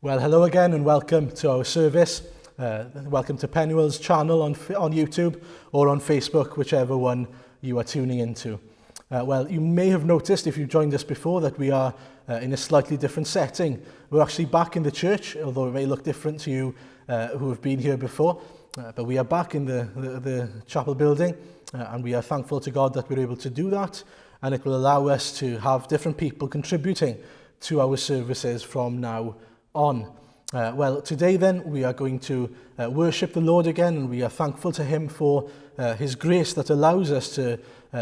Well, hello again and welcome to our service. Welcome to Penwell's channel on YouTube or on Facebook, whichever one you are tuning into. Well, you may have noticed if you've joined us before that we are in a slightly different setting. We're actually back in the church, although it may look different to you who have been here before. But we are back in the chapel building and we are thankful to God that we're able to do that, and it will allow us to have different people contributing to our services from now on. Well, today then we are going to worship the Lord again, and we are thankful to him for his grace that allows us to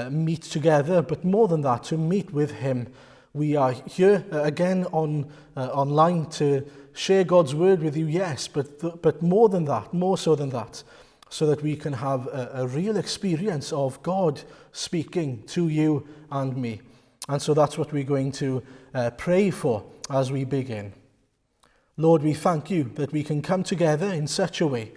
meet together, but more than that, to meet with him. We are here again online to share God's word with you, yes, but more than that, more so than that, so that we can have a real experience of God speaking to you and me. And so that's what we're going to pray for as we begin. Lord, we thank you that we can come together in such a way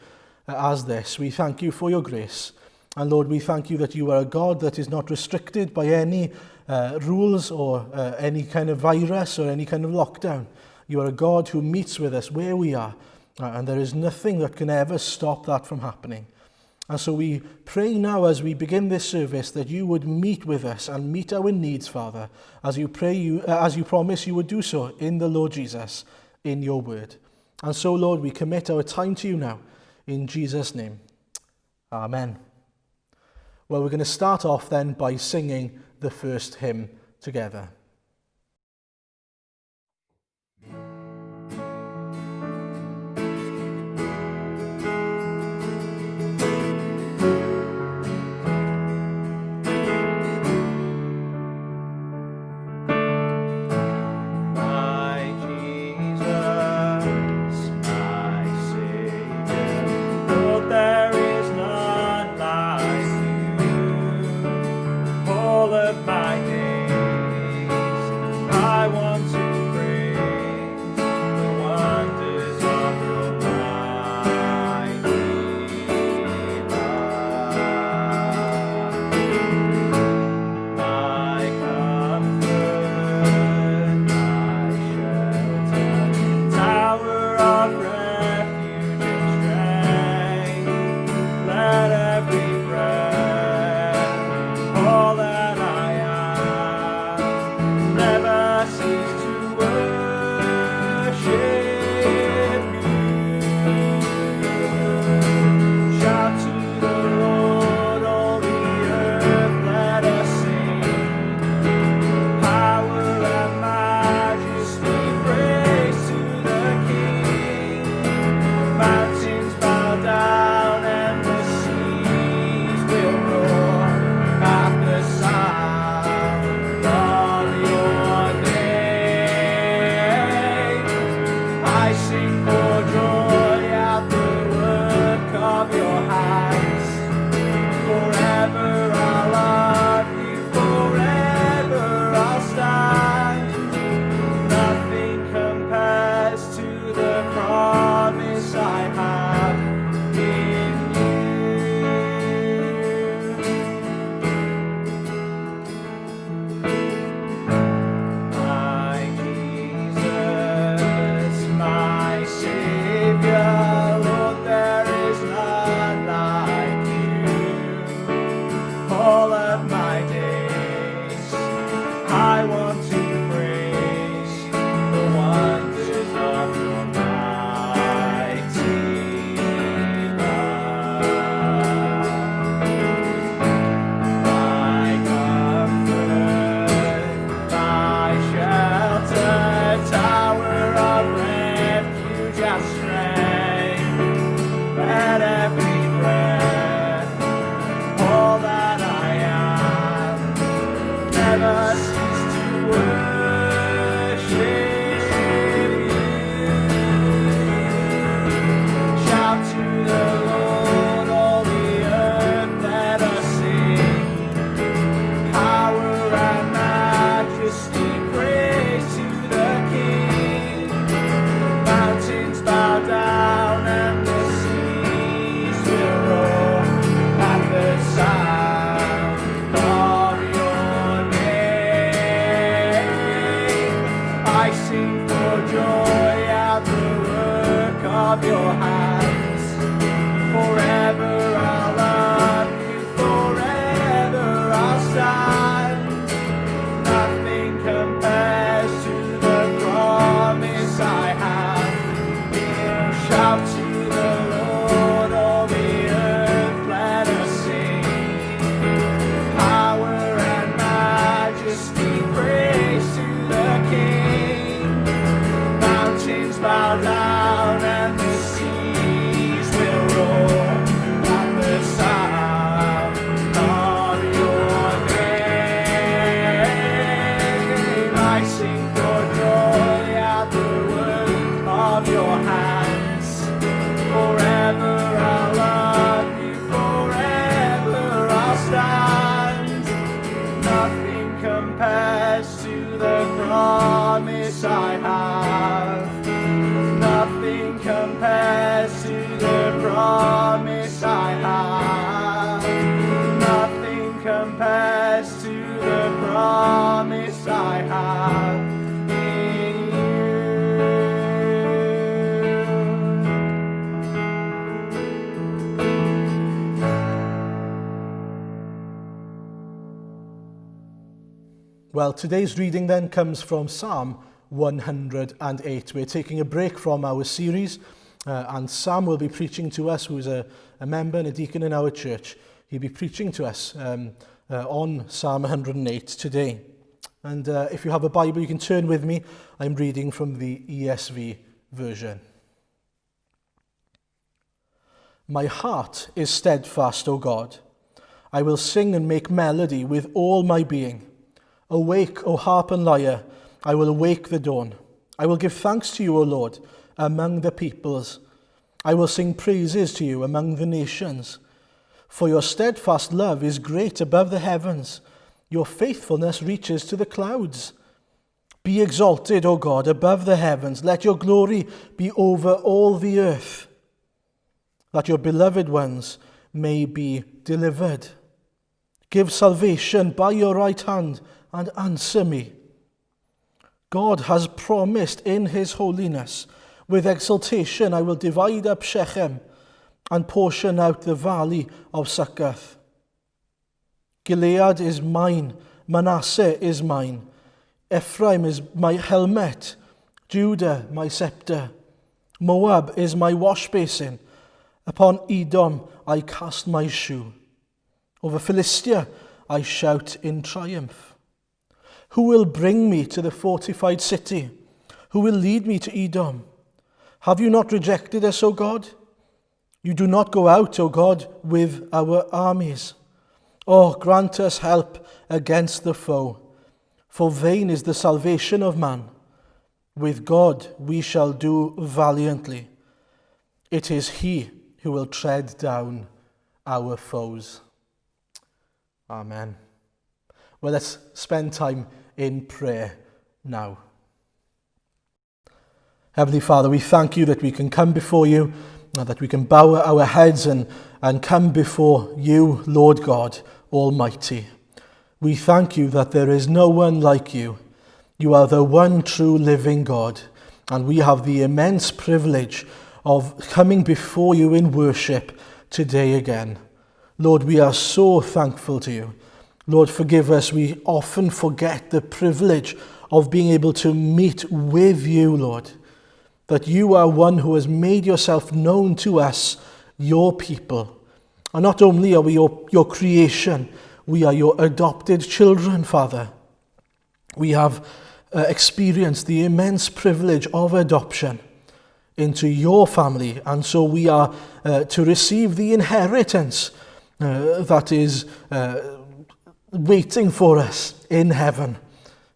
as this. We thank you for your grace. And Lord, we thank you that you are a God that is not restricted by any rules or any kind of virus or any kind of lockdown. You are a God who meets with us where we are, and there is nothing that can ever stop that from happening. And so we pray now as we begin this service that you would meet with us and meet our needs, Father, as you promise you would do so in the Lord Jesus, in your word. And so, Lord, we commit our time to you now, in Jesus' name. Amen. Well, we're going to start off then by singing the first hymn together. All of my days stand. Nothing compares to the promise I have. Nothing compares to the promise I have. Nothing compares to the promise I have in you. Well, today's reading then comes from Psalm 108. We're taking a break from our series, and Sam will be preaching to us, who's a member and a deacon in our church. He'll be preaching to us on Psalm 108 today. And if you have a Bible, you can turn with me. I'm reading from the ESV version. My heart is steadfast, O God. I will sing and make melody with all my being. Awake, O harp and lyre, I will awake the dawn. I will give thanks to you, O Lord, among the peoples. I will sing praises to you among the nations. For your steadfast love is great above the heavens. Your faithfulness reaches to the clouds. Be exalted, O God, above the heavens. Let your glory be over all the earth, that your beloved ones may be delivered. Give salvation by your right hand and answer me. God has promised in his holiness, with exultation I will divide up Shechem and portion out the valley of Succoth. Gilead is mine, Manasseh is mine, Ephraim is my helmet, Judah my scepter. Moab is my wash basin, upon Edom I cast my shoe. Over Philistia I shout in triumph. Who will bring me to the fortified city? Who will lead me to Edom? Have you not rejected us, O God? You do not go out, O God, with our armies. Oh, grant us help against the foe, for vain is the salvation of man. With God we shall do valiantly. It is he who will tread down our foes. Amen. Well, let's spend time in prayer now. Heavenly Father, we thank you that we can come before you, that we can bow our heads and come before you, Lord God Almighty. We thank you that there is no one like you. You are the one true living God, and we have the immense privilege of coming before you in worship today again. Lord, we are so thankful to you. Lord, forgive us. We often forget the privilege of being able to meet with you, Lord. That you are one who has made yourself known to us, your people. And not only are we your creation, we are your adopted children, Father. We have experienced the immense privilege of adoption into your family. And so we are to receive the inheritance that is waiting for us in heaven.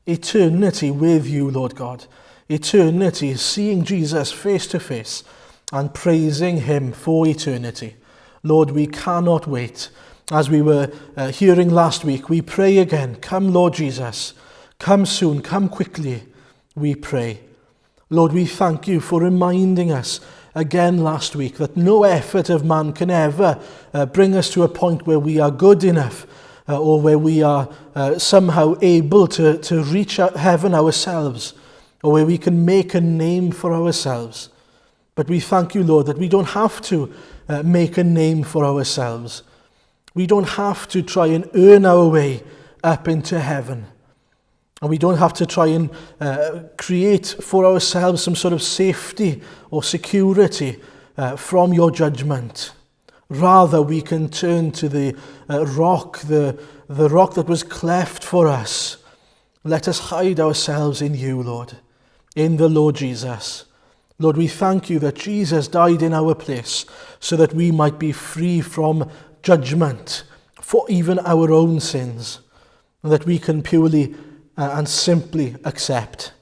Eternity with you, Lord God. Eternity, seeing Jesus face to face and praising him for eternity. Lord, we cannot wait. As we were hearing last week, we pray again, come Lord Jesus, come soon, come quickly, we pray. Lord, we thank you for reminding us again last week that no effort of man can ever bring us to a point where we are good enough or where we are somehow able to reach heaven ourselves, or where we can make a name for ourselves. But we thank you, Lord, that we don't have to make a name for ourselves. We don't have to try and earn our way up into heaven. And we don't have to try and create for ourselves some sort of safety or security from your judgment. Rather, we can turn to the rock, the rock that was cleft for us. Let us hide ourselves in you, Lord, in the Lord Jesus. Lord, we thank you that Jesus died in our place so that we might be free from judgment for even our own sins, and that we can purely and simply accept.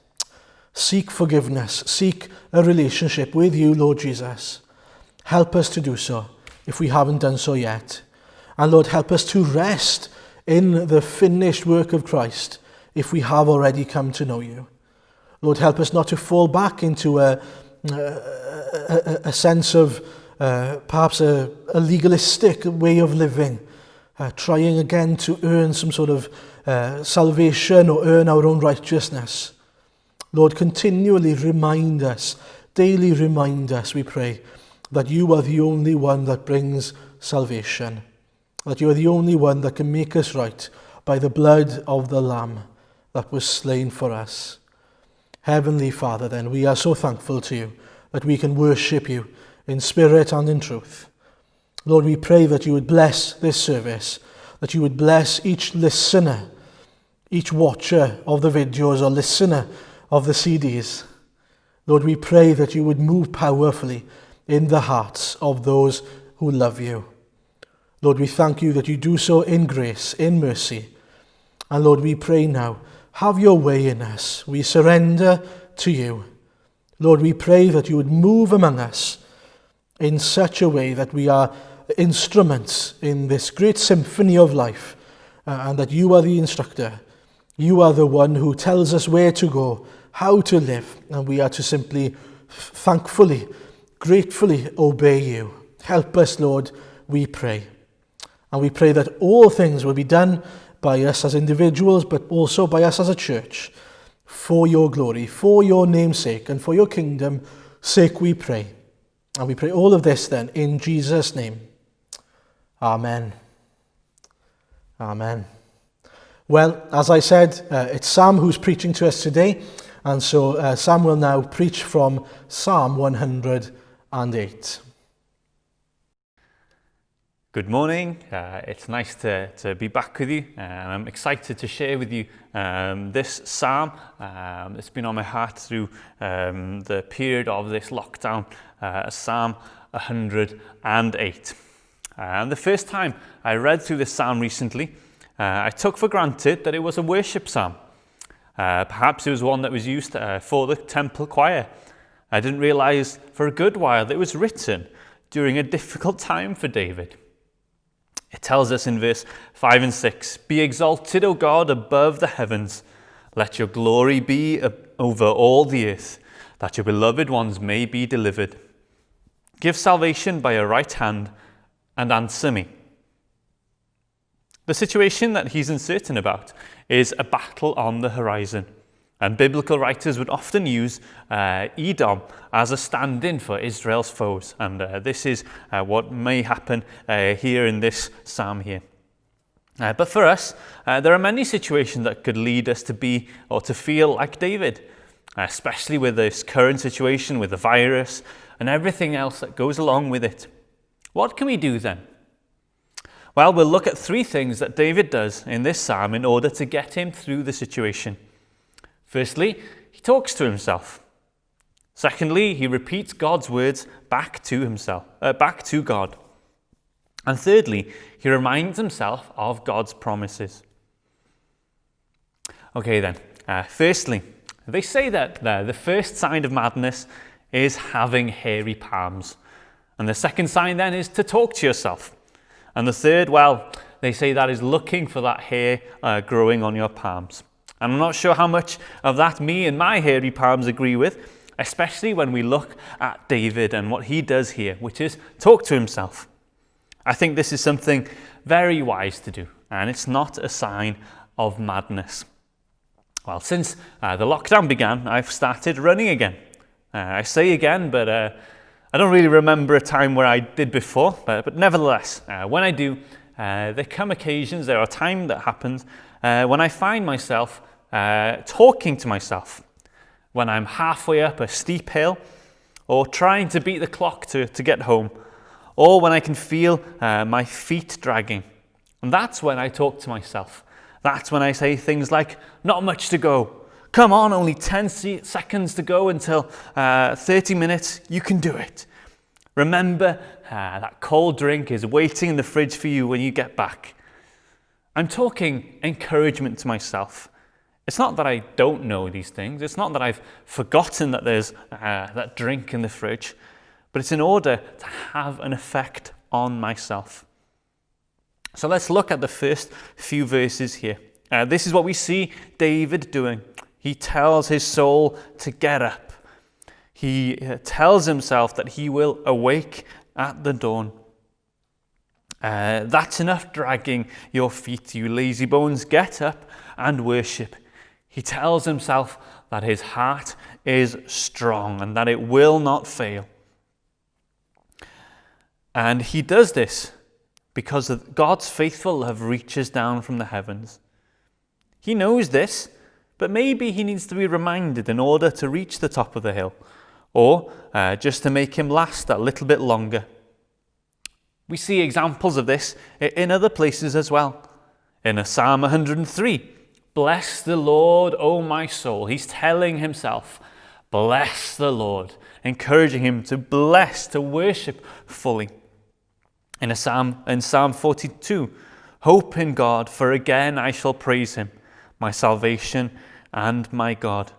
Seek forgiveness, seek a relationship with you, Lord Jesus. Help us to do so if we haven't done so yet. And Lord, help us to rest in the finished work of Christ if we have already come to know you. Lord, help us not to fall back into a sense of perhaps a legalistic way of living, trying again to earn some sort of salvation or earn our own righteousness. Lord, continually remind us, daily remind us, we pray, that you are the only one that brings salvation, that you are the only one that can make us right by the blood of the Lamb that was slain for us. Heavenly Father, then, we are so thankful to you that we can worship you in spirit and in truth. Lord, we pray that you would bless this service, that you would bless each listener, each watcher of the videos or listener of the CDs. Lord, we pray that you would move powerfully in the hearts of those who love you. Lord, we thank you that you do so in grace, in mercy. And Lord, we pray now, have your way in us. We surrender to you. Lord, we pray that you would move among us in such a way that we are instruments in this great symphony of life, and that you are the instructor. You are the one who tells us where to go, how to live, and we are to simply, thankfully, gratefully obey you. Help us, Lord, we pray. And we pray that all things will be done by us as individuals, but also by us as a church, for your glory, for your name's sake, and for your kingdom's sake we pray. And we pray all of this then in Jesus' name. Amen. Amen. Well, as I said, it's Sam who's preaching to us today, and so Sam will now preach from Psalm 108. Good morning. It's nice to be back with you, and I'm excited to share with you this psalm. It's been on my heart through the period of this lockdown, Psalm 108. And the first time I read through this psalm recently, I took for granted that it was a worship psalm. Perhaps it was one that was used for the temple choir. I didn't realize for a good while that it was written during a difficult time for David. It tells us in verse 5 and 6, "Be exalted, O God, above the heavens. Let your glory be over all the earth, that your beloved ones may be delivered. Give salvation by your right hand and answer me." The situation that he's uncertain about is a battle on the horizon. And biblical writers would often use Edom as a stand-in for Israel's foes. And this is what may happen here in this psalm here. But for us, there are many situations that could lead us to be or to feel like David, especially with this current situation with the virus and everything else that goes along with it. What can we do then? Well, we'll look at three things that David does in this psalm in order to get him through the situation. Firstly, he talks to himself. Secondly, he repeats God's words back to God. And thirdly, he reminds himself of God's promises. Okay then, firstly, they say that the first sign of madness is having hairy palms. And the second sign then is to talk to yourself. And the third, well, they say that is looking for that hair growing on your palms. And I'm not sure how much of that me and my hairy palms agree with, especially when we look at David and what he does here, which is talk to himself. I think this is something very wise to do, and it's not a sign of madness. Well, since the lockdown began, I've started running again. I say again, but I don't really remember a time where I did before, but nevertheless, when I do, there come occasions, there are times that happens when I find myself talking to myself, when I'm halfway up a steep hill, or trying to beat the clock to get home, or when I can feel my feet dragging. And that's when I talk to myself. That's when I say things like, "Not much to go. Come on, only 10 seconds to go until 30 minutes. You can do it. Remember, that cold drink is waiting in the fridge for you when you get back." I'm talking encouragement to myself. It's not that I don't know these things. It's not that I've forgotten that there's that drink in the fridge, but it's in order to have an effect on myself. So let's look at the first few verses here. This is what we see David doing. He tells his soul to get up. He tells himself that he will awake at the dawn. That's enough dragging your feet, you lazy bones. Get up and worship. He tells himself that his heart is strong and that it will not fail. And he does this because God's faithful love reaches down from the heavens. He knows this, but maybe he needs to be reminded in order to reach the top of the hill, or just to make him last a little bit longer. We see examples of this in other places as well. In Psalm 103, bless the Lord, O my soul. He's telling himself, bless the Lord, encouraging him to bless, to worship fully. In Psalm 42, hope in God, for again I shall praise him, my salvation and my God.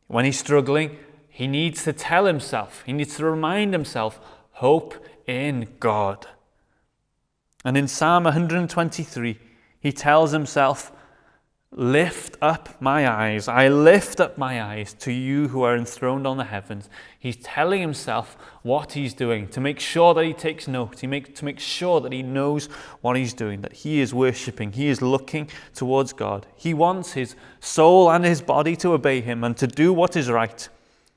When he's struggling, he needs to tell himself, he needs to remind himself, hope in God. And in Psalm 123, he tells himself, lift up my eyes. I lift up my eyes to you who are enthroned on the heavens. He's telling himself what he's doing to make sure that he takes note, to make sure that he knows what he's doing, that he is worshipping, he is looking towards God. He wants his soul and his body to obey him and to do what is right.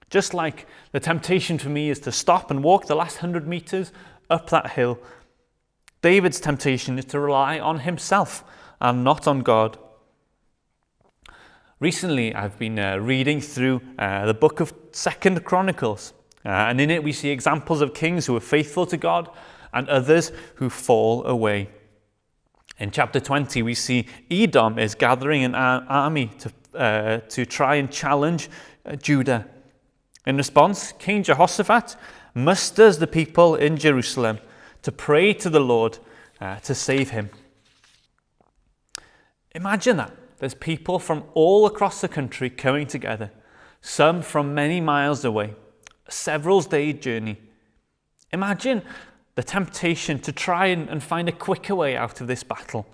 Just like the temptation for me is to stop and walk the last 100 meters up that hill, David's temptation is to rely on himself and not on God. Recently, I've been reading through the book of 2 Chronicles, and in it we see examples of kings who are faithful to God and others who fall away. In chapter 20, we see Edom is gathering an army to try and challenge Judah. In response, King Jehoshaphat musters the people in Jerusalem to pray to the Lord to save him. Imagine that. There's people from all across the country coming together, some from many miles away, a several-day journey. Imagine the temptation to try and find a quicker way out of this battle,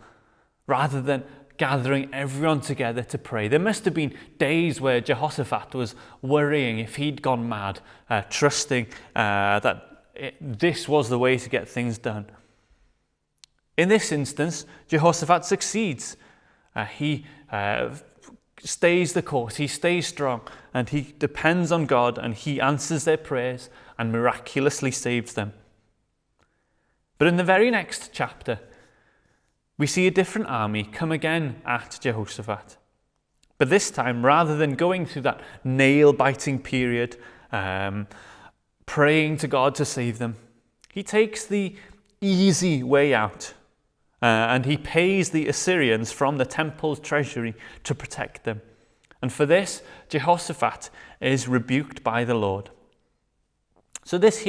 rather than gathering everyone together to pray. There must have been days where Jehoshaphat was worrying if he'd gone mad, trusting that this was the way to get things done. In this instance, Jehoshaphat succeeds. He stays the course, he stays strong, and he depends on God, and he answers their prayers and miraculously saves them. But in the very next chapter, we see a different army come again at Jehoshaphat. But this time, rather than going through that nail-biting period, praying to God to save them, he takes the easy way out. And he pays the Assyrians from the temple's treasury to protect them. And for this, Jehoshaphat is rebuked by the Lord. So this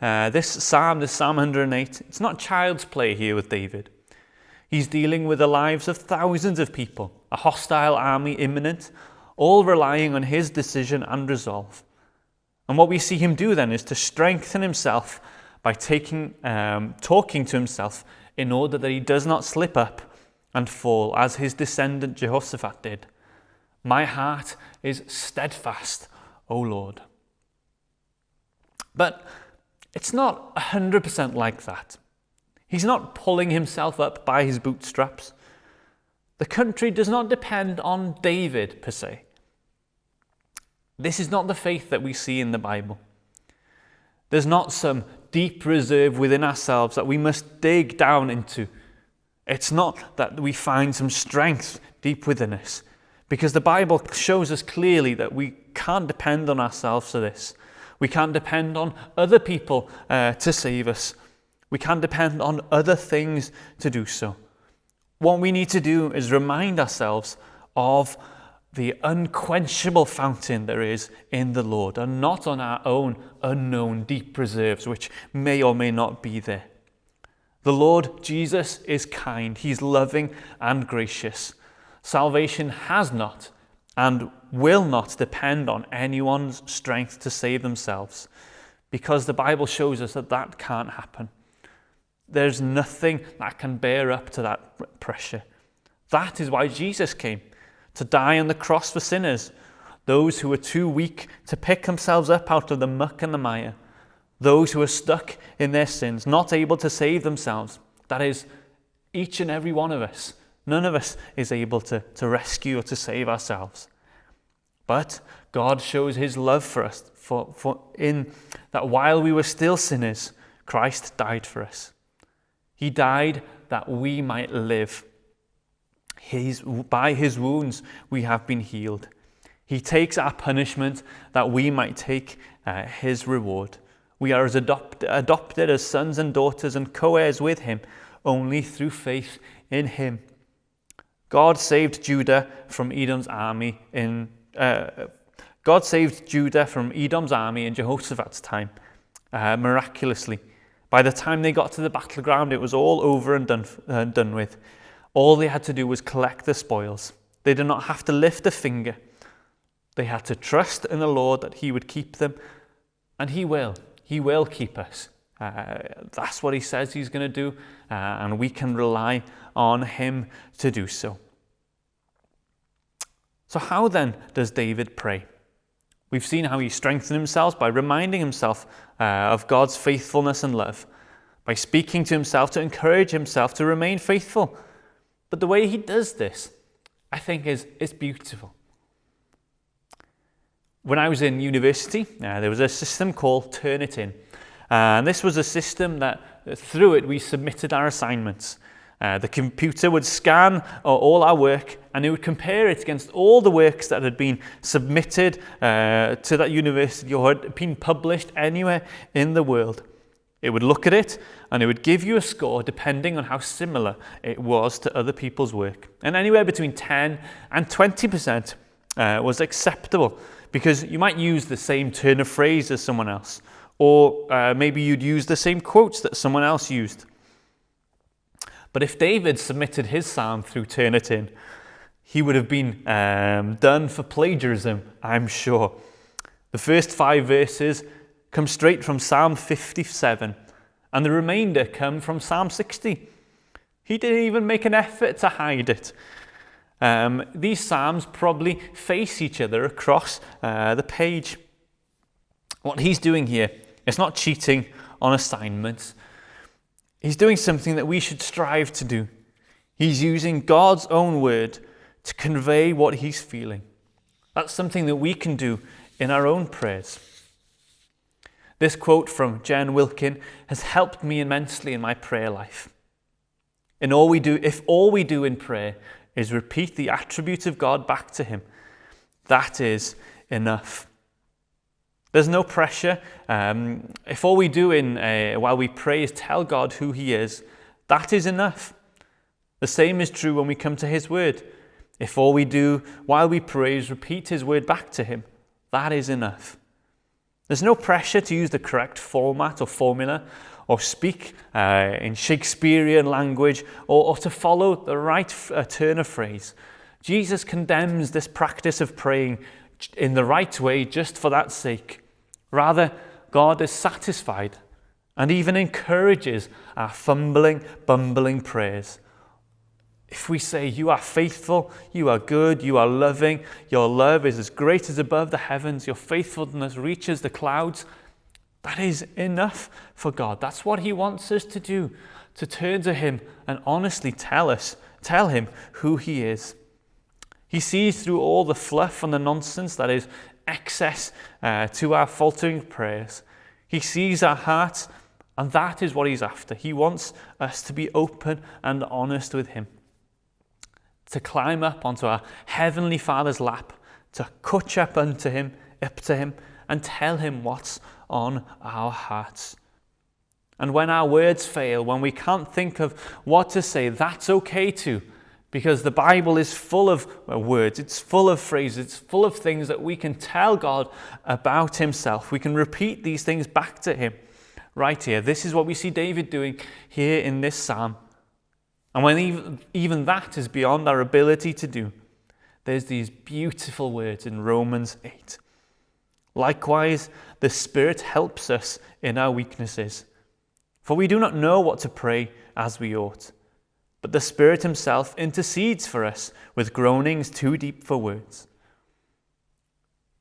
Psalm 108, it's not child's play here with David. He's dealing with the lives of thousands of people, a hostile army imminent, all relying on his decision and resolve. And what we see him do then is to strengthen himself by talking to himself in order that he does not slip up and fall as his descendant Jehoshaphat did. My heart is steadfast, O Lord. But it's not 100% like that. He's not pulling himself up by his bootstraps. The country does not depend on David per se. This is not the faith that we see in the Bible. There's not some deep reserve within ourselves that we must dig down into. It's not that we find some strength deep within us, because the Bible shows us clearly that we can't depend on ourselves for this. We can't depend on other people to save us. We can't depend on other things to do so. What we need to do is remind ourselves of the unquenchable fountain there is in the Lord, and not on our own unknown deep reserves, which may or may not be there. The Lord Jesus is kind. He's loving and gracious. Salvation has not and will not depend on anyone's strength to save themselves, because the Bible shows us that that can't happen. There's nothing that can bear up to that pressure. That is why Jesus came, to die on the cross for sinners, those who are too weak to pick themselves up out of the muck and the mire, those who are stuck in their sins, not able to save themselves. That is, each and every one of us. None of us is able to rescue or to save ourselves. But God shows his love for us, in that while we were still sinners, Christ died for us. He died that we might live. By his wounds we have been healed. He takes our punishment that we might take his reward. We are adopted as sons and daughters and co-heirs with him only through faith in him. God saved Judah from Edom's army in Jehoshaphat's time, miraculously. By the time they got to the battleground, it was all over and done with. All they had to do was collect the spoils. They did not have to lift a finger. They had to trust in the Lord that he would keep them, and he will. He will keep us. That's what he says he's going to do, and we can rely on him to do so. So how then does David pray? We've seen how he strengthened himself by reminding himself of God's faithfulness and love, by speaking to himself to encourage himself to remain faithful. But the way he does this, I think, is beautiful. When I was in university, there was a system called Turnitin. And this was a system that, through it, we submitted our assignments. The computer would scan all our work, and it would compare it against all the works that had been submitted to that university or had been published anywhere in the world. It would look at it, and it would give you a score depending on how similar it was to other people's work. And anywhere between 10 and 20% was acceptable, because you might use the same turn of phrase as someone else, or maybe you'd use the same quotes that someone else used. But if David submitted his psalm through Turnitin, he would have been done for plagiarism, I'm sure. The first 5 verses come straight from Psalm 57, and the remainder come from Psalm 60. He didn't even make an effort to hide it. These psalms probably face each other across the page. What he's doing here is not cheating on assignments. He's doing something that we should strive to do. He's using God's own word to convey what he's feeling. That's something that we can do in our own prayers. This quote from Jen Wilkin has helped me immensely in my prayer life. If all we do in prayer is repeat the attribute of God back to him, that is enough. There's no pressure. If all we do while we pray is tell God who he is, that is enough. The same is true when we come to his word. If all we do while we pray is repeat his word back to him, that is enough. There's no pressure to use the correct format or formula, or speak in Shakespearean language, or to follow the right turn of phrase. Jesus condemns this practice of praying in the right way just for that sake. Rather, God is satisfied and even encourages our fumbling, bumbling prayers. If we say, you are faithful, you are good, you are loving, your love is as great as above the heavens, your faithfulness reaches the clouds, that is enough for God. That's what he wants us to do, to turn to him and honestly tell him who he is. He sees through all the fluff and the nonsense that is excess to our faltering prayers. He sees our hearts, and that is what he's after. He wants us to be open and honest with him, to climb up onto our Heavenly Father's lap, to catch up to him, and tell him what's on our hearts. And when our words fail, when we can't think of what to say, that's okay too, because the Bible is full of words, it's full of phrases, it's full of things that we can tell God about himself. We can repeat these things back to him right here. This is what we see David doing here in this psalm. And when even that is beyond our ability to do, there's these beautiful words in Romans 8. Likewise, the Spirit helps us in our weaknesses. For we do not know what to pray as we ought, but the Spirit himself intercedes for us with groanings too deep for words.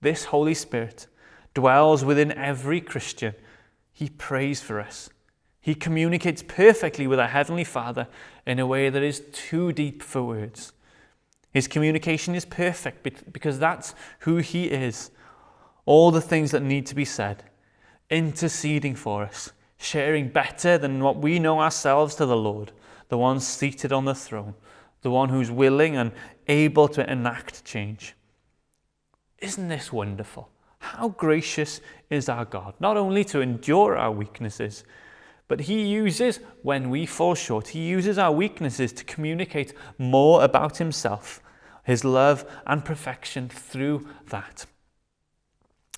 This Holy Spirit dwells within every Christian. He prays for us. He communicates perfectly with our Heavenly Father in a way that is too deep for words. His communication is perfect because that's who he is. All the things that need to be said, interceding for us, sharing better than what we know ourselves to the Lord, the one seated on the throne, the one who's willing and able to enact change. Isn't this wonderful? How gracious is our God, not only to endure our weaknesses, but he uses, when we fall short, he uses our weaknesses to communicate more about himself, his love and perfection through that.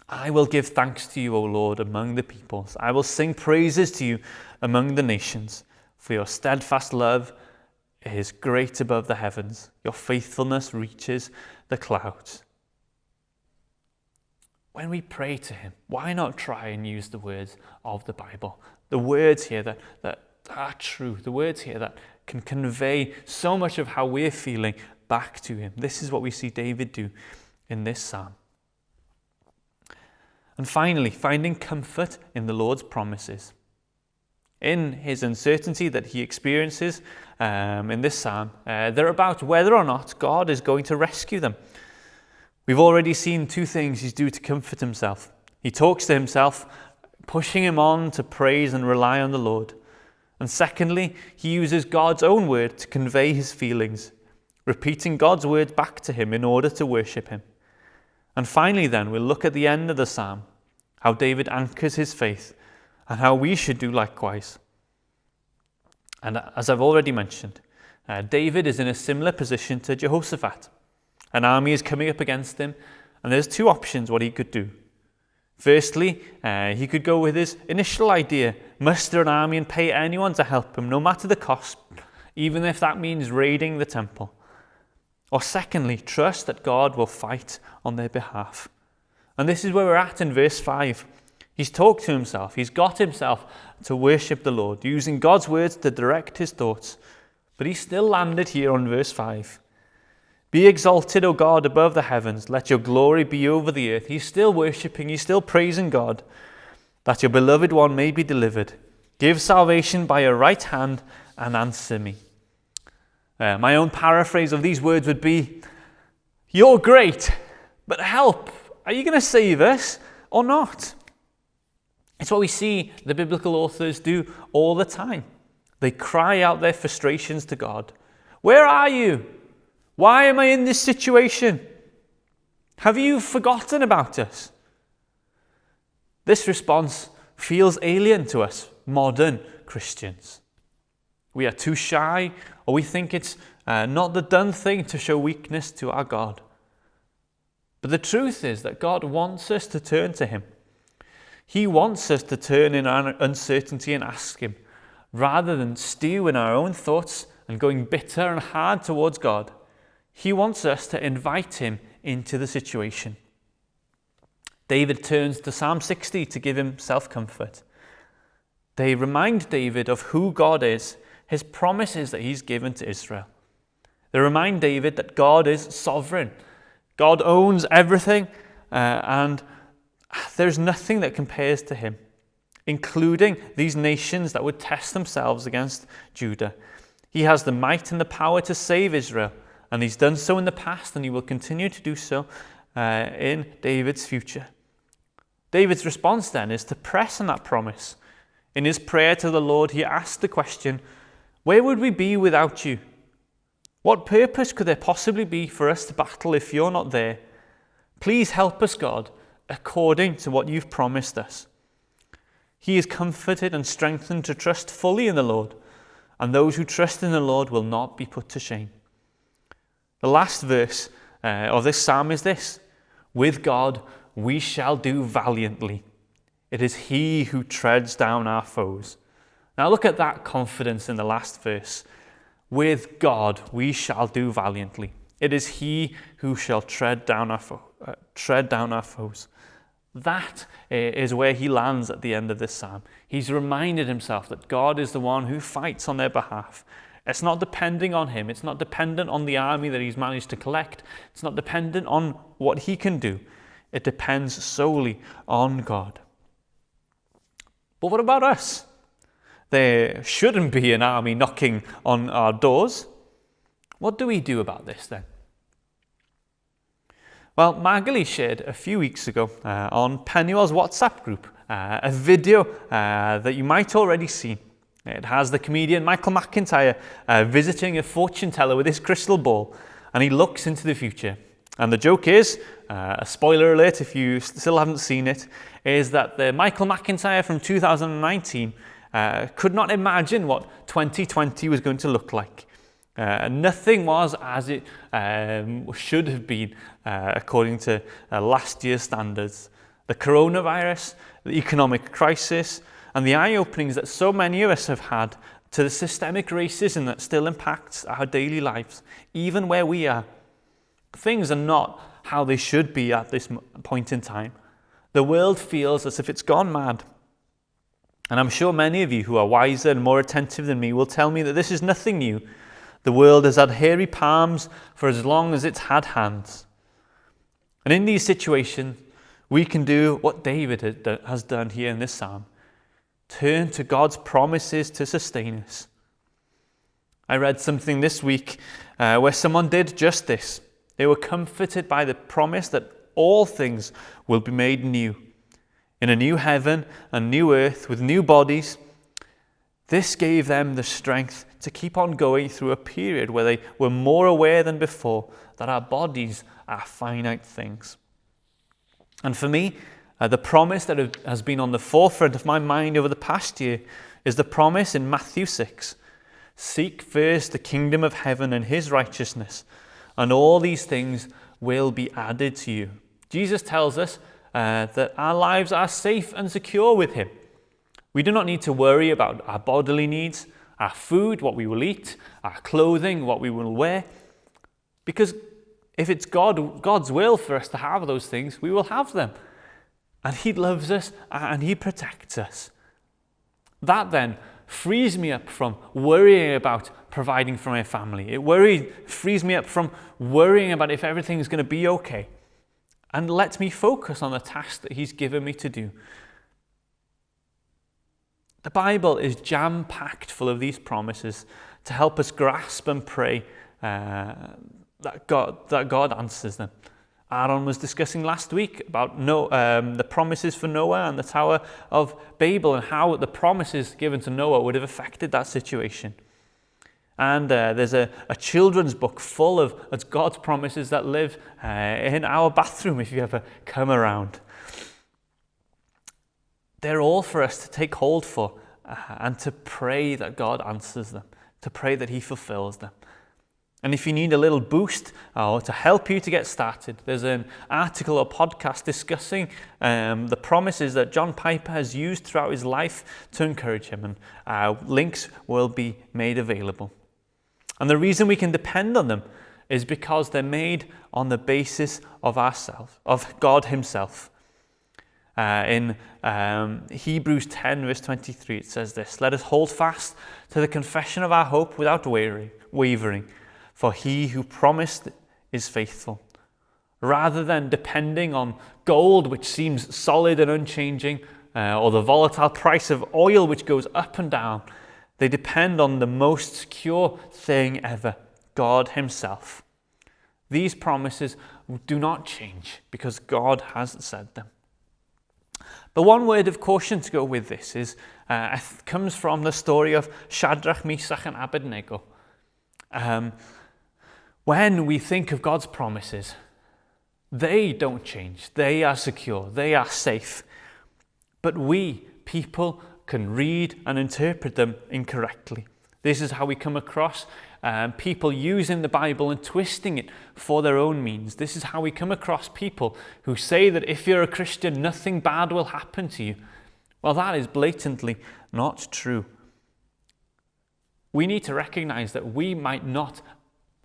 I will give thanks to you, O Lord, among the peoples. I will sing praises to you among the nations, for your steadfast love is great above the heavens. Your faithfulness reaches the clouds. When we pray to him, why not try and use the words of the Bible? The words here that are true, the words here that can convey so much of how we're feeling back to him. This is what we see David do in this psalm. And finally, finding comfort in the Lord's promises. In his uncertainty that he experiences in this psalm, they're about whether or not God is going to rescue them. We've already seen two things he's do to comfort himself. He talks to himself, pushing him on to praise and rely on the Lord. And secondly, he uses God's own word to convey his feelings, repeating God's word back to him in order to worship him. And finally then, we'll look at the end of the psalm, how David anchors his faith and how we should do likewise. And as I've already mentioned, David is in a similar position to Jehoshaphat. An army is coming up against him, and there's two options what he could do. Firstly, he could go with his initial idea, muster an army and pay anyone to help him, no matter the cost, even if that means raiding the temple. Or secondly, trust that God will fight on their behalf. And this is where we're at in verse 5. He's talked to himself. He's got himself to worship the Lord, using God's words to direct his thoughts. But he still landed here on verse 5. Be exalted, O God, above the heavens. Let your glory be over the earth. He's still worshipping. He's still praising God, that your beloved one may be delivered. Give salvation by your right hand and answer me. My own paraphrase of these words would be, you're great, but help. Are you going to save us or not? It's what we see the biblical authors do all the time. They cry out their frustrations to God. Where are you? Why am I in this situation? Have you forgotten about us? This response feels alien to us, modern Christians. We are too shy, or we think it's not the done thing to show weakness to our God. But the truth is that God wants us to turn to him. He wants us to turn in our uncertainty and ask him, rather than stew in our own thoughts and going bitter and hard towards God. He wants us to invite him into the situation. David turns to Psalm 60 to give himself comfort. They remind David of who God is, his promises that he's given to Israel. They remind David that God is sovereign. God owns everything, and there's nothing that compares to him, including these nations that would test themselves against Judah. He has the might and the power to save Israel, and he's done so in the past, and he will continue to do so in David's future. David's response then is to press on that promise. In his prayer to the Lord, he asked the question, where would we be without you? What purpose could there possibly be for us to battle if you're not there? Please help us, God, according to what you've promised us. He is comforted and strengthened to trust fully in the Lord, and those who trust in the Lord will not be put to shame. The last verse of this psalm is this: with God we shall do valiantly. It is he who treads down our foes. Now look at that confidence in the last verse. With God we shall do valiantly. It is he who shall tread down our foes. That is where he lands at the end of this psalm. He's reminded himself that God is the one who fights on their behalf. It's not depending on him. It's not dependent on the army that he's managed to collect. It's not dependent on what he can do. It depends solely on God. But what about us? There shouldn't be an army knocking on our doors. What do we do about this then? Well, Magali shared a few weeks ago on Pennywell's WhatsApp group a video that you might already see. It has the comedian Michael McIntyre visiting a fortune teller with his crystal ball, and he looks into the future. And the joke is, a spoiler alert if you still haven't seen it, is that the Michael McIntyre from 2019 could not imagine what 2020 was going to look like. Nothing was as it should have been according to last year's standards. The coronavirus, the economic crisis, and the eye-openings that so many of us have had to the systemic racism that still impacts our daily lives, even where we are. Things are not how they should be at this point in time. The world feels as if it's gone mad. And I'm sure many of you who are wiser and more attentive than me will tell me that this is nothing new. The world has had hairy palms for as long as it's had hands. And in these situations, we can do what David has done here in this psalm. Turn to God's promises to sustain us. I read something this week where someone did just this. They were comforted by the promise that all things will be made new. In a new heaven and new earth with new bodies. This gave them the strength to keep on going through a period where they were more aware than before that our bodies are finite things. And for me, the promise that has been on the forefront of my mind over the past year is the promise in Matthew 6. Seek first the kingdom of heaven and his righteousness, and all these things will be added to you. Jesus tells us that our lives are safe and secure with him. We do not need to worry about our bodily needs, our food, what we will eat, our clothing, what we will wear. Because if it's God's will for us to have those things, we will have them. And he loves us and he protects us. That then frees me up from worrying about providing for my family. It frees me up from worrying about if everything's going to be okay. And lets me focus on the task that he's given me to do. The Bible is jam-packed full of these promises to help us grasp and pray that God answers them. Aaron was discussing last week about the promises for Noah and the Tower of Babel and how the promises given to Noah would have affected that situation. And there's a children's book full of God's promises that live in our bathroom if you ever come around. They're all for us to take hold for and to pray that God answers them, to pray that he fulfills them. And if you need a little boost or to help you to get started, there's an article or podcast discussing the promises that John Piper has used throughout his life to encourage him, and links will be made available. And the reason we can depend on them is because they're made on the basis of ourselves, of God himself. In Hebrews 10 verse 23 it says this: "Let us hold fast to the confession of our hope without wavering, for he who promised is faithful." Rather than depending on gold, which seems solid and unchanging, or the volatile price of oil which goes up and down, they depend on the most secure thing ever, God himself. These promises do not change because God has said them. But one word of caution to go with this comes from the story of Shadrach, Meshach, and Abednego. When we think of God's promises, they don't change. They are secure. They are safe. But we, people, can read and interpret them incorrectly. This is how we come across people using the Bible and twisting it for their own means. This is how we come across people who say that if you're a Christian, nothing bad will happen to you. Well, that is blatantly not true. We need to recognize that we might not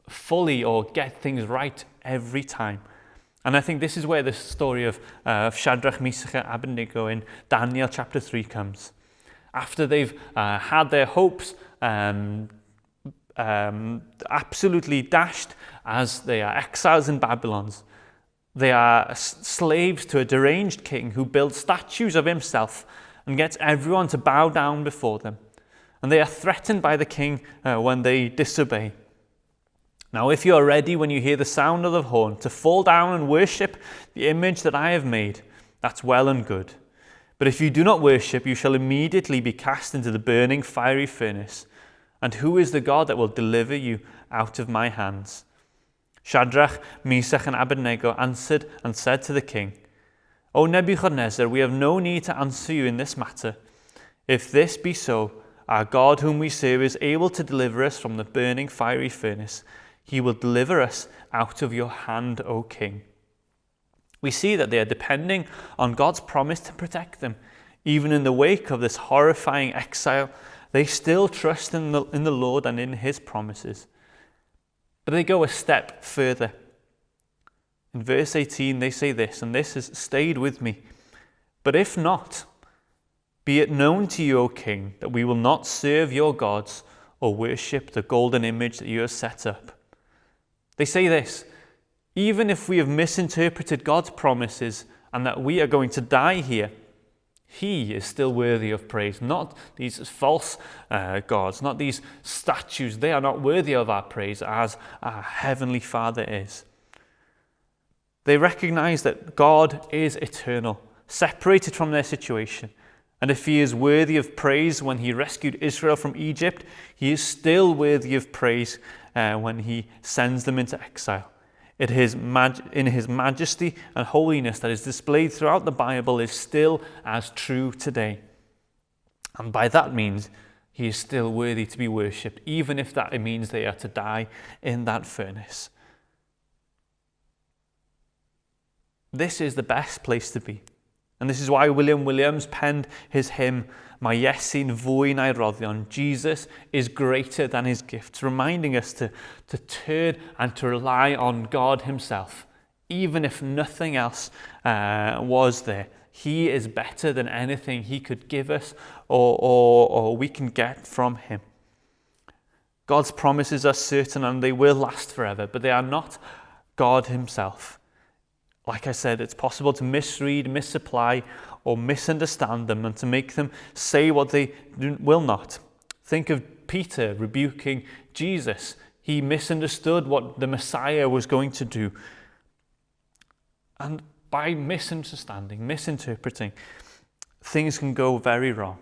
fully or get things right every time. And I think this is where the story of Shadrach, Meshach, and Abednego in Daniel chapter 3 comes. After they've had their hopes absolutely dashed as they are exiles in Babylon, they are slaves to a deranged king who builds statues of himself and gets everyone to bow down before them. And they are threatened by the king when they disobey. Now, if you are ready when you hear the sound of the horn to fall down and worship the image that I have made, that's well and good. But if you do not worship, you shall immediately be cast into the burning fiery furnace. And who is the God that will deliver you out of my hands? Shadrach, Meshach, and Abednego answered and said to the king, O Nebuchadnezzar, we have no need to answer you in this matter. If this be so, our God whom we serve is able to deliver us from the burning fiery furnace. He will deliver us out of your hand, O king. We see that they are depending on God's promise to protect them. Even in the wake of this horrifying exile, they still trust in the Lord and in his promises. But they go a step further. In verse 18, they say this, and this has stayed with me. But if not, be it known to you, O king, that we will not serve your gods or worship the golden image that you have set up. They say this, even if we have misinterpreted God's promises and that we are going to die here, he is still worthy of praise, not these false gods, not these statues. They are not worthy of our praise as our Heavenly Father is. They recognize that God is eternal, separated from their situation. And if he is worthy of praise when he rescued Israel from Egypt, he is still worthy of praise when he sends them into exile. In his majesty and holiness that is displayed throughout the Bible is still as true today. And by that means, he is still worthy to be worshipped, even if that means they are to die in that furnace. This is the best place to be. And this is why William Williams penned his hymn, Ma Iesu'n fwy na'i roddion, Jesus is greater than his gifts, reminding us to turn and to rely on God himself, even if nothing else was there. He is better than anything he could give us or we can get from him. God's promises are certain and they will last forever, but they are not God himself. Like I said, it's possible to misread, misapply, or misunderstand them and to make them say what they will not. Think of Peter rebuking Jesus. He misunderstood what the Messiah was going to do. And by misunderstanding, misinterpreting, things can go very wrong.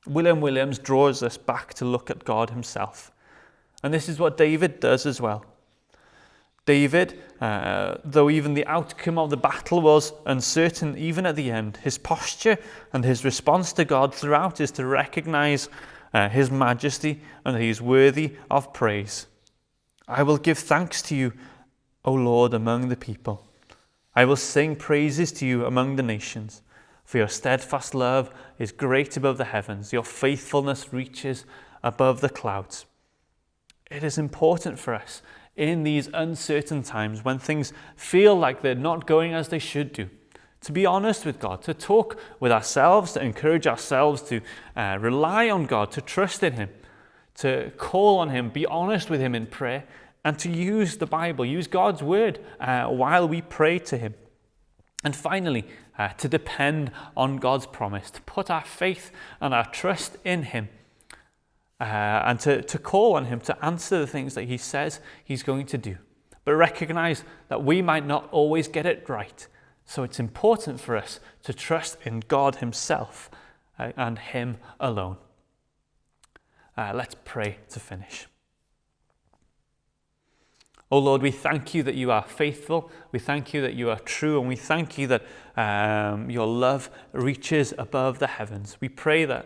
William Williams draws us back to look at God himself. And this is what David does as well. David, though even the outcome of the battle was uncertain even at the end, his posture and his response to God throughout is to recognize his majesty and that he is worthy of praise. I will give thanks to you, O Lord, among the people. I will sing praises to you among the nations, for your steadfast love is great above the heavens. Your faithfulness reaches above the clouds. It is important for us in these uncertain times when things feel like they're not going as they should do, to be honest with God, to talk with ourselves, to encourage ourselves to rely on God, to trust in him, to call on him, be honest with him in prayer, and to use the Bible, use God's word while we pray to him. And finally, to depend on God's promise, to put our faith and our trust in him, and to call on him to answer the things that he says he's going to do. But recognize that we might not always get it right. So it's important for us to trust in God himself and him alone. Let's pray to finish. Oh Lord, we thank you that you are faithful. We thank you that you are true. And we thank you that your love reaches above the heavens. We pray that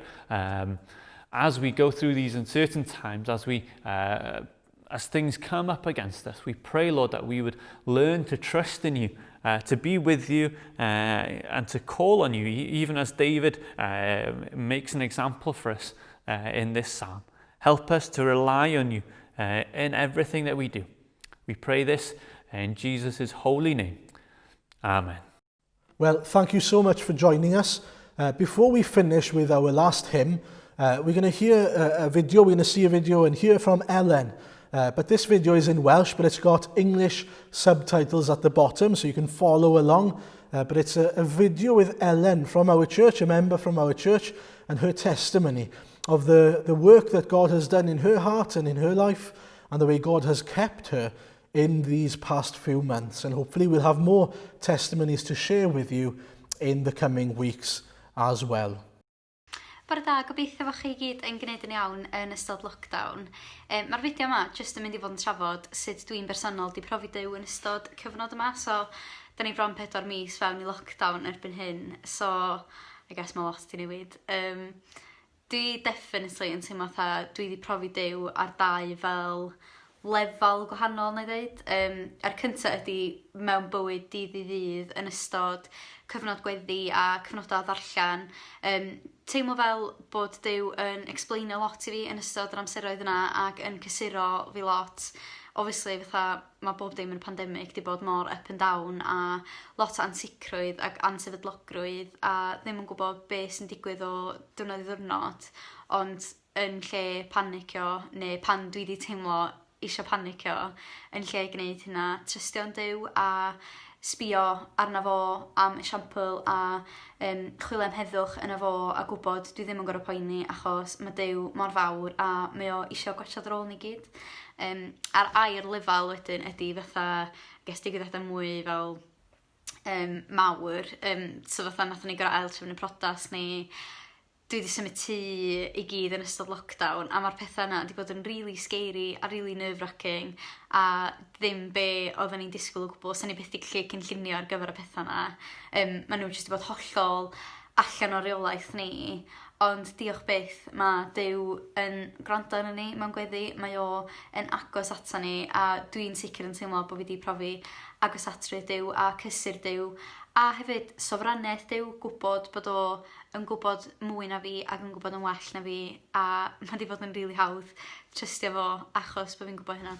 as we go through these uncertain times, as things come up against us, we pray, Lord, that we would learn to trust in you, to be with you, and to call on you, even as David makes an example for us in this psalm. Help us to rely on you in everything that we do. We pray this in Jesus' holy name. Amen. Well, thank you so much for joining us. Before we finish with our last hymn, we're going to hear a video, we're going to see a video and hear from Ellen. But this video is in Welsh, but it's got English subtitles at the bottom, so you can follow along. But it's a video with Ellen from our church, a member from our church, and her testimony of the work that God has done in her heart and in her life, and the way God has kept her in these past few months. And hopefully we'll have more testimonies to share with you in the coming weeks as well. Bore da, gobeithio fo chi gyd yn gwneud yn iawn yn ystod lockdown. Mae'r fideo yma jyst yn mynd i fod yn trafod sut dwi'n bersonol di profi Duw yn ystod cyfnod yma. So, da ni bron 4 mis fewn i lockdown erbyn hyn. So, I guess mae lot di newid. Dwi definitely yn teimlo dwi di profi Duw ar 2 fel lefel gwahanol, na i ddeud. A'r cyntaf ydy mewn bywyd dydd i ddydd yn ystod cyfnod gweddi a cyfnodau ddarllen. Teimlo fel bod Duw yn explainio lot i fi yn ystod yr amseroedd yna ac yn cysuro fi lot. Obviously, mae bob dim yn pandemig di bod mor up and down a lot o ansicrwydd ac ansefydlogrwydd a ddim yn gwybod beth sy'n digwydd o diwrnod i ddiwrnod, ond yn lle panicio neu pan dwi di teimlo isio panicio, yn lle gwneud hynna, trystio'n Duw a sbio arna fo am esiampl a chwilio am heddwch yna fo a gwybod dwi ddim yn gorfod poeni achos mae Duw mor fawr a mae o isio gwatsiad ar ôl ni gyd. A'r air lefel wedyn ydy ges digwyddiadau mwy fel mawr, so nathon ni gorau ail-trefnu prodas ni. Dwi wedi symud tŷ i gyd yn ystod lockdown a mae'r pethau yna wedi bod yn really scary a really nerve-wracking a ddim be oedden ni'n disgwyl o gwbl, so ni byth i gallu cynllunio ar gyfer y pethau yna. Maen nhw jyst wedi bod hollol allan o reolaeth ni, ond diolch byth, mae Duw yn gwrando arno ni mewn gweddi, mae o yn agos ata ni a dwi'n sicr yn teimlo bod fi wedi profi agos atru Duw a cysur Duw a hefyd sofranaeth Duw, gwybod bod o yn gwybod mwy na fi ac yn gwybod yn well na fi a mae wedi bod yn rili hawdd trystio fo achos bod fi'n gwybod hynna.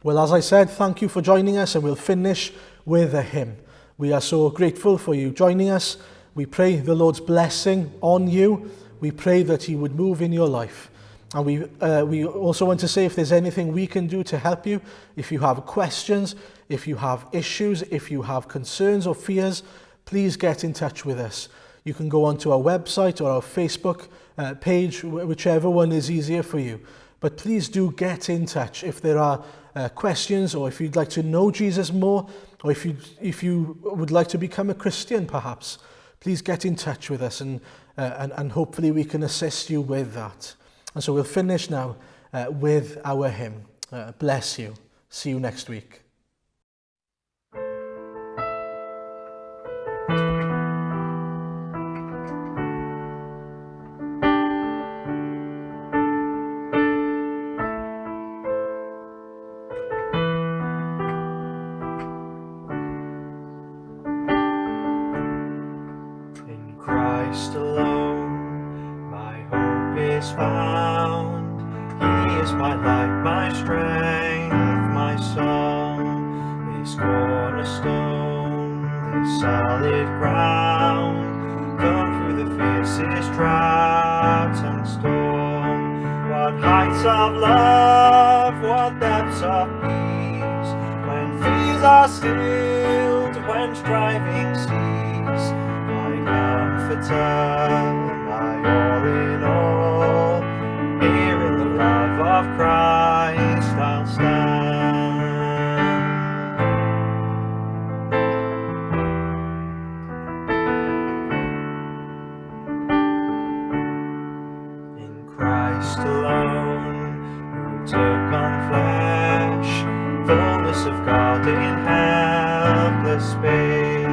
Well, as I said, thank you for joining us, and we'll finish with a hymn. We are so grateful for you joining us. We pray the Lord's blessing on you. We pray that He would move in your life. And we also want to say if there's anything we can do to help you, if you have questions, if you have issues, if you have concerns or fears, please get in touch with us. You can go onto our website or our Facebook page, whichever one is easier for you. But please do get in touch if there are questions, or if you'd like to know Jesus more, or if you would like to become a Christian perhaps. Please get in touch with us and hopefully we can assist you with that. And so we'll finish now with our hymn. Bless you. See you next week. In Christ alone, my hope is found. He is my light, my strength, my song. This cornerstone, this solid ground. Come through the fiercest drought and storm. What heights of love, what depths of peace. When fears are stilled, when striving cease. My comforter, my all in all. Here in the love of Christ I'll stand. In Christ alone, who took on flesh, fullness of God in helpless babe.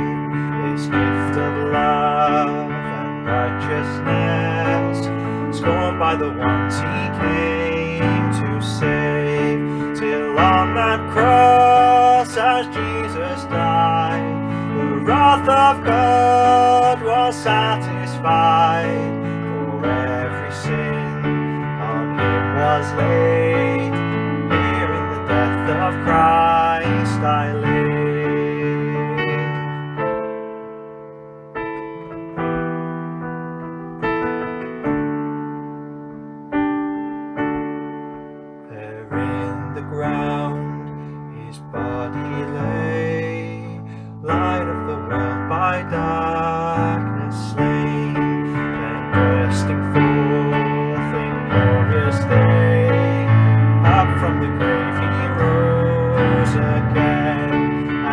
This gift of love and righteousness, scorned by the ones He came to save. Till on that cross as Jesus died, the wrath of God was satisfied. For every sin on Him was laid. Here in the death the ground his body lay, light of the world by darkness slain, then bursting forth in glorious day, up from the grave he rose again,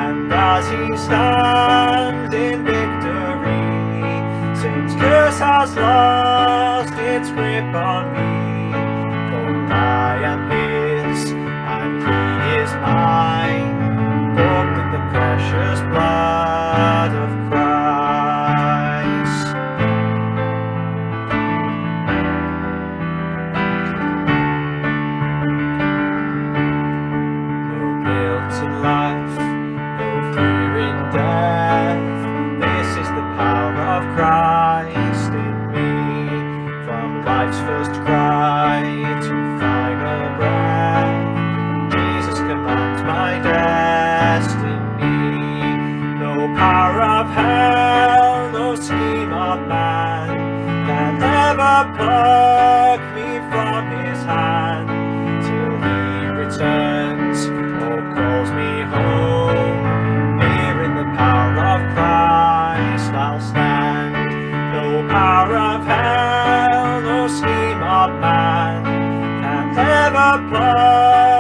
and as he stands in victory, Satan's curse has lost its grip on me, for I am his and he is mine, bought with the precious blood of Christ. No guilt in life, no fear in death, this is the power of Christ in me, from life's first cry to final breath, Jesus commands my destiny. No power of hell, no scheme of man can ever pluck me from his hand, till he returns or calls me home. Here in the power of Christ I'll stand. No power of hell, no scheme of man can ever pluck